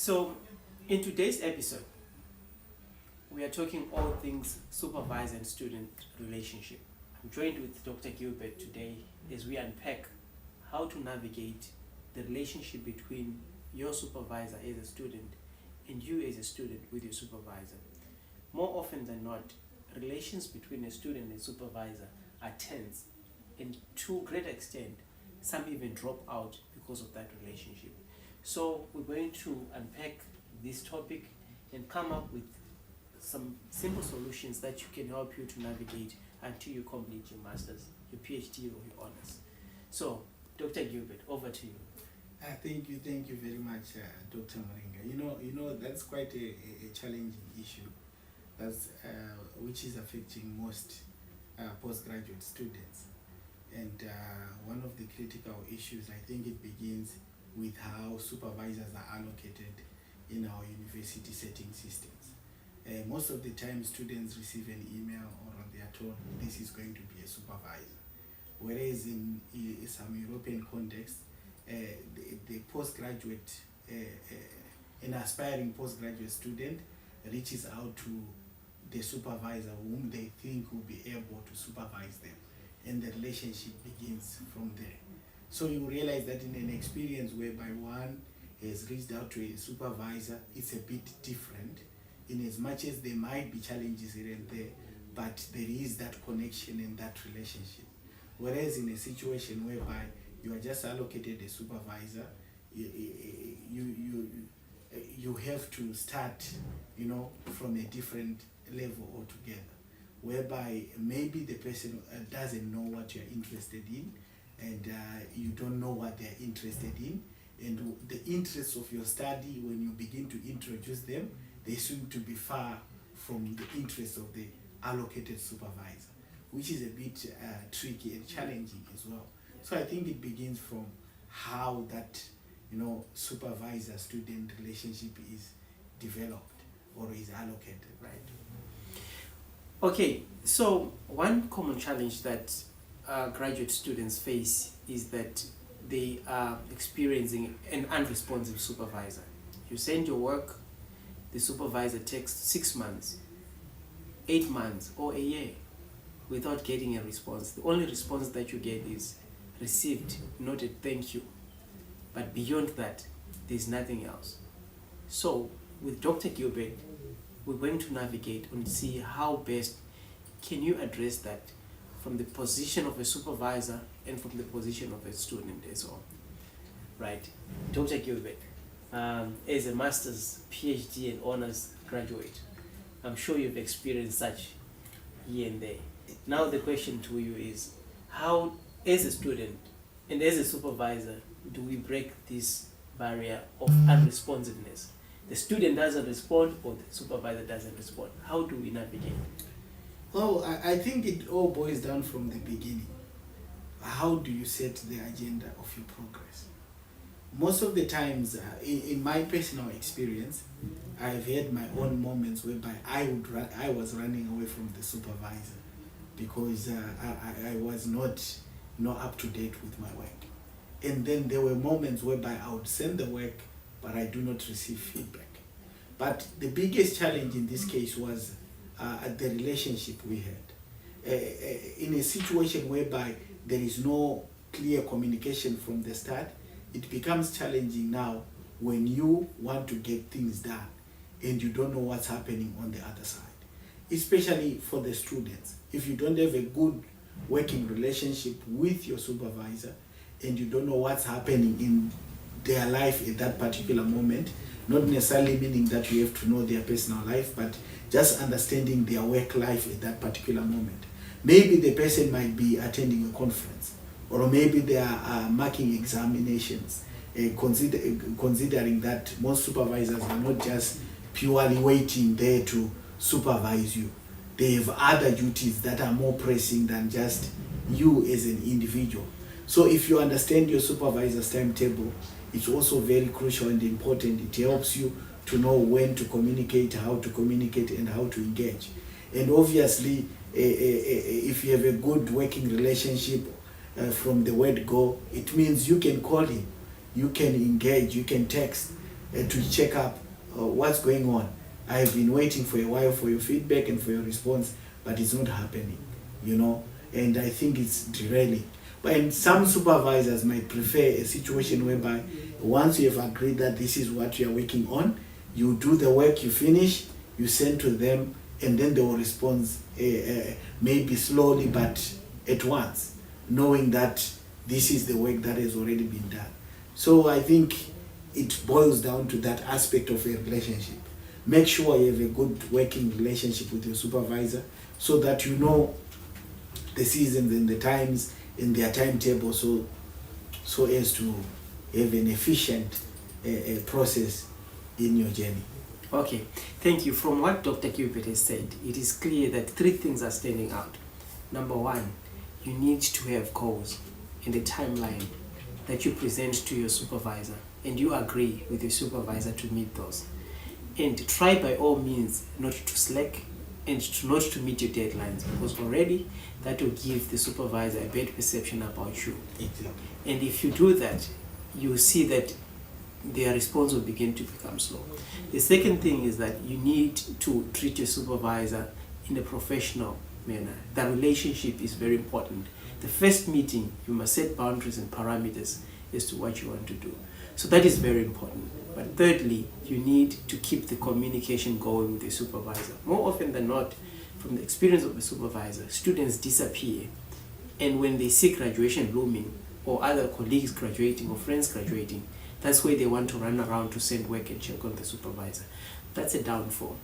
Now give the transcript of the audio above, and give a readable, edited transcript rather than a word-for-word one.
So, in today's episode, we are talking all things supervisor and student relationship. I'm joined with Dr. Gilbert today as we unpack how to navigate the relationship between your supervisor as a student and you as a student with your supervisor. More often than not, relations between a student and supervisor are tense, and to a great extent, some even drop out because of that relationship. So we're going to unpack this topic and come up with some simple solutions that you can help you to navigate until you complete your master's, your PhD, or your honors. So, Dr. Gilbert, over to you. Thank you very much, Dr. Moringa. You know that's quite a challenging issue, that's which is affecting most postgraduate students. And one of the critical issues, I think, it begins with how supervisors are allocated in our university setting systems. Most of the time, students receive an email or they are told this is going to be a supervisor. Whereas in some European context, the postgraduate, an aspiring postgraduate student reaches out to the supervisor whom they think will be able to supervise them, and the relationship begins from there. So you realize that in an experience whereby one has reached out to a supervisor, it's a bit different, in as much as there might be challenges here and there, but there is that connection and that relationship. Whereas in a situation whereby you are just allocated a supervisor, you have to start, from a different level altogether, whereby maybe the person doesn't know what you're interested in, and you don't know what they're interested in, and the interests of your study, when you begin to introduce them, they seem to be far from the interests of the allocated supervisor, which is a bit tricky and challenging as well. So I think it begins from how that supervisor-student relationship is developed or is allocated, right? Okay, so one common challenge that graduate students face is that they are experiencing an unresponsive supervisor. You send your work, the supervisor takes 6 months, 8 months, or a year without getting a response. The only response that you get is received, noted, thank you. But beyond that, there's nothing else. So with Dr. Gilbert, we're going to navigate and see how best can you address that from the position of a supervisor and from the position of a student as well. Right, Dr. Gilbert, as a master's, PhD, and honors graduate, I'm sure you've experienced such here and there. Now the question to you is, how, as a student and as a supervisor, do we break this barrier of unresponsiveness? The student doesn't respond or the supervisor doesn't respond. How do we navigate? Well, I think it all boils down from the beginning. How do you set the agenda of your progress? Most of the times, in my personal experience, I've had my own moments whereby I was running away from the supervisor because I was not up to date with my work. And then there were moments whereby I would send the work, but I do not receive feedback. But the biggest challenge in this case was the relationship we had. In a situation whereby there is no clear communication from the start, it becomes challenging now when you want to get things done and you don't know what's happening on the other side. Especially for the students. If you don't have a good working relationship with your supervisor and you don't know what's happening in their life at that particular moment, not necessarily meaning that you have to know their personal life, but just understanding their work life at that particular moment. Maybe the person might be attending a conference, or maybe they are marking examinations, considering that most supervisors are not just purely waiting there to supervise you. They have other duties that are more pressing than just you as an individual. So if you understand your supervisor's timetable, it's also very crucial and important. It helps you to know when to communicate, how to communicate, and how to engage. And obviously, if you have a good working relationship from the word go, it means you can call him, you can engage, you can text, to check up what's going on. I've been waiting for a while for your feedback and for your response, but it's not happening, you know, and I think it's derailing. And some supervisors might prefer a situation whereby once you have agreed that this is what you are working on, you do the work, you finish, you send to them, and then they will respond maybe slowly but at once, knowing that this is the work that has already been done. So I think it boils down to that aspect of a relationship. Make sure you have a good working relationship with your supervisor so that you know the seasons and the times in their timetable, so as to have an efficient process in your journey. Okay, thank you. From what Dr. Gilbert has said, it is clear that 3 things are standing out. Number 1, you need to have goals and a timeline that you present to your supervisor, and you agree with your supervisor to meet those. And try by all means not to slack and not to meet your deadlines, because already that will give the supervisor a bad perception about you. Exactly. And if you do that, you will see that their response will begin to become slow. The second thing is that you need to treat your supervisor in a professional manner. The relationship is very important. The first meeting, you must set boundaries and parameters as to what you want to do. So that is very important. But thirdly, you need to keep the communication going with the supervisor. More often than not, from the experience of the supervisor, students disappear. And when they see graduation looming, or other colleagues graduating, or friends graduating, that's where they want to run around to send work and check on the supervisor. That's a downfall.